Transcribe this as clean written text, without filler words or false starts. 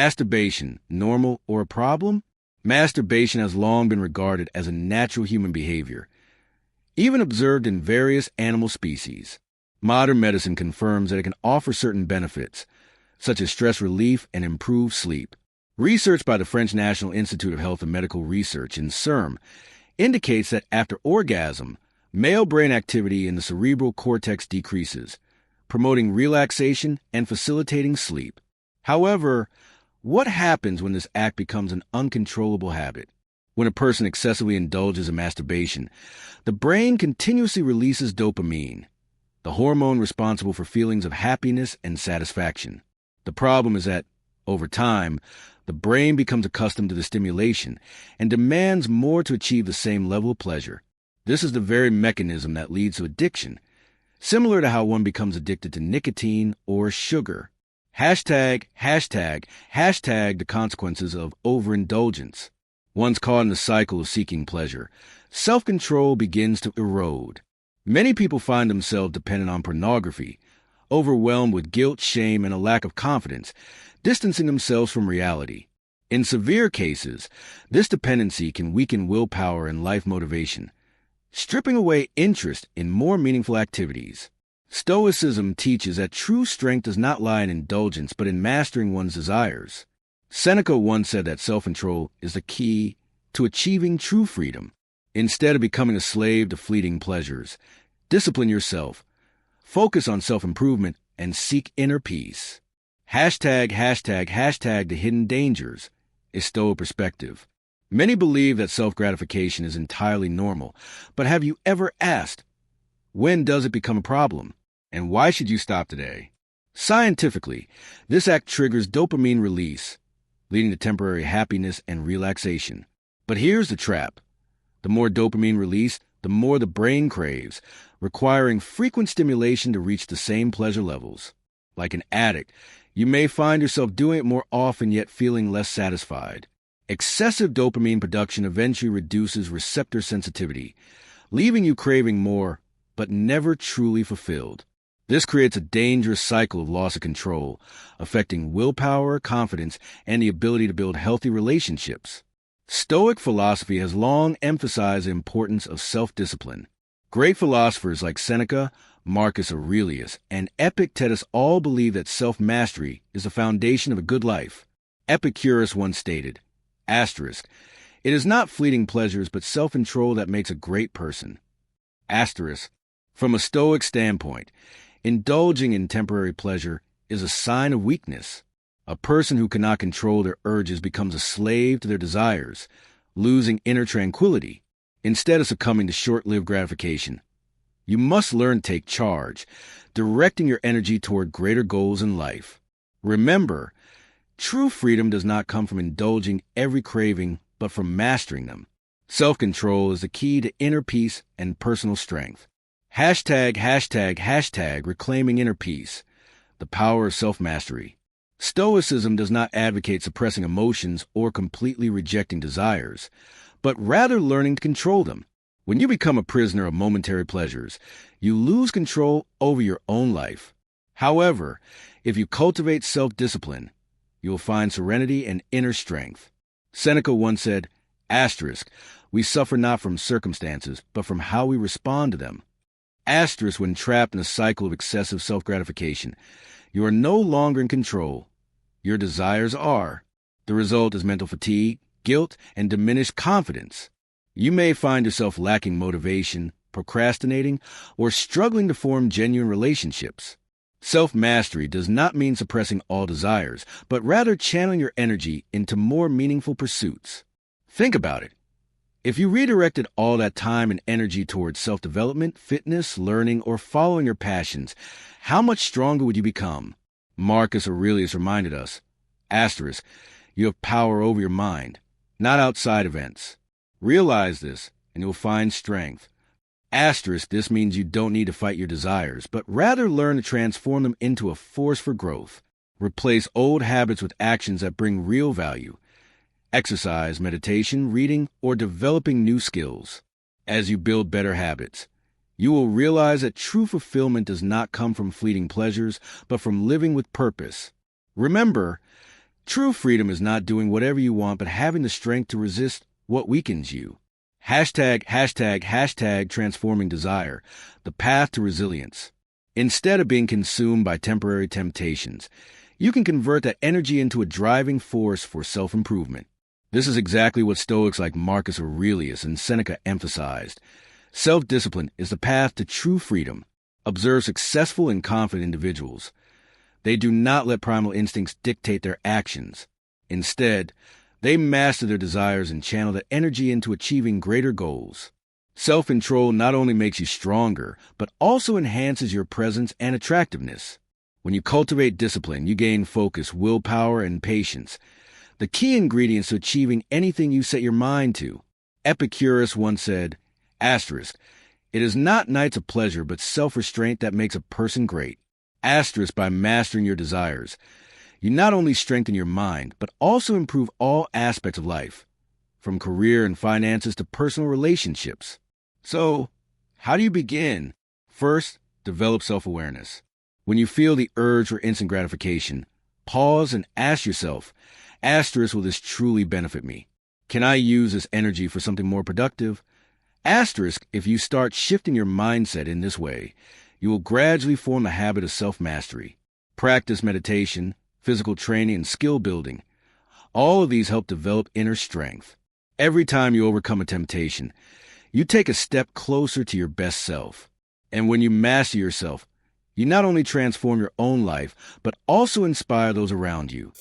masturbation, normal or a problem? Masturbation has long been regarded as a natural human behavior, even observed in various animal species. Modern medicine confirms that it can offer certain benefits, such as stress relief and improved sleep. Research by the French National Institute of Health and Medical Research in CERM indicates that after orgasm, male brain activity in the cerebral cortex decreases, promoting relaxation and facilitating sleep. However, what happens when this act becomes an uncontrollable habit? When a person excessively indulges in masturbation, the brain continuously releases dopamine, the hormone responsible for feelings of happiness and satisfaction. The problem is that, over time, the brain becomes accustomed to the stimulation and demands more to achieve the same level of pleasure. This is the very mechanism that leads to addiction, similar to how one becomes addicted to nicotine or sugar. Hashtag the consequences of overindulgence. Once caught in the cycle of seeking pleasure, self-control begins to erode. Many people find themselves dependent on pornography, overwhelmed with guilt, shame, and a lack of confidence, distancing themselves from reality. In severe cases, this dependency can weaken willpower and life motivation, stripping away interest in more meaningful activities. Stoicism teaches that true strength does not lie in indulgence, but in mastering one's desires. Seneca once said that self-control is the key to achieving true freedom. Instead of becoming a slave to fleeting pleasures, discipline yourself, focus on self-improvement, and seek inner peace. Hashtag the hidden dangers is Stoic perspective. Many believe that self-gratification is entirely normal, but have you ever asked, when does it become a problem? And why should you stop today? Scientifically, this act triggers dopamine release, leading to temporary happiness and relaxation. But here's the trap. The more dopamine released, the more the brain craves, requiring frequent stimulation to reach the same pleasure levels. Like an addict, you may find yourself doing it more often yet feeling less satisfied. Excessive dopamine production eventually reduces receptor sensitivity, leaving you craving more, but never truly fulfilled. This creates a dangerous cycle of loss of control, affecting willpower, confidence, and the ability to build healthy relationships. Stoic philosophy has long emphasized the importance of self-discipline. Great philosophers like Seneca, Marcus Aurelius, and Epictetus all believe that self-mastery is the foundation of a good life. Epicurus once stated, "It is not fleeting pleasures but self-control that makes a great person." From a Stoic standpoint, indulging in temporary pleasure is a sign of weakness. A person who cannot control their urges becomes a slave to their desires, losing inner tranquility, instead of succumbing to short-lived gratification. You must learn to take charge, directing your energy toward greater goals in life. Remember, true freedom does not come from indulging every craving, but from mastering them. Self-control is the key to inner peace and personal strength. Hashtag reclaiming inner peace, the power of self-mastery. Stoicism does not advocate suppressing emotions or completely rejecting desires, but rather learning to control them. When you become a prisoner of momentary pleasures, you lose control over your own life. However, if you cultivate self-discipline, you will find serenity and inner strength. Seneca once said, "We suffer not from circumstances, but from how we respond to them." When trapped in a cycle of excessive self-gratification, you are no longer in control. Your desires are. The result is mental fatigue, guilt, and diminished confidence. You may find yourself lacking motivation, procrastinating, or struggling to form genuine relationships. Self-mastery does not mean suppressing all desires, but rather channeling your energy into more meaningful pursuits. Think about it. If you redirected all that time and energy towards self-development, fitness, learning, or following your passions, how much stronger would you become? Marcus Aurelius reminded us, "You have power over your mind, not outside events. Realize this, and you'll find strength." This means you don't need to fight your desires, but rather learn to transform them into a force for growth. Replace old habits with actions that bring real value. Exercise, meditation, reading, or developing new skills. As you build better habits, you will realize that true fulfillment does not come from fleeting pleasures, but from living with purpose. Remember, True freedom is not doing whatever you want, but having the strength to resist what weakens you. Hashtag transforming desire, the path to resilience. Instead of being consumed by temporary temptations, you can convert that energy into a driving force for self-improvement. This is exactly what Stoics like Marcus Aurelius and Seneca emphasized. Self-discipline is the path to true freedom. Observe successful and confident individuals. They do not let primal instincts dictate their actions. Instead, they master their desires and channel that energy into achieving greater goals. Self-control not only makes you stronger, but also enhances your presence and attractiveness. When you cultivate discipline, you gain focus, willpower, and patience, the key ingredients to achieving anything you set your mind to. Epicurus once said, "Asterisk, it is not nights of pleasure, but self-restraint that makes a person great." Asterisk, by mastering your desires, you not only strengthen your mind, but also improve all aspects of life, from career and finances to personal relationships. So, how do you begin? First, develop self-awareness. When you feel the urge for instant gratification, pause and ask yourself, asterisk, will this truly benefit me? Can I use this energy for something more productive? Asterisk, if you start shifting your mindset in this way, you will gradually form the habit of self-mastery. Practice meditation, physical training, and skill building. All of these help develop inner strength. Every time you overcome a temptation, you take a step closer to your best self. And when you master yourself, you not only transform your own life, but also inspire those around you.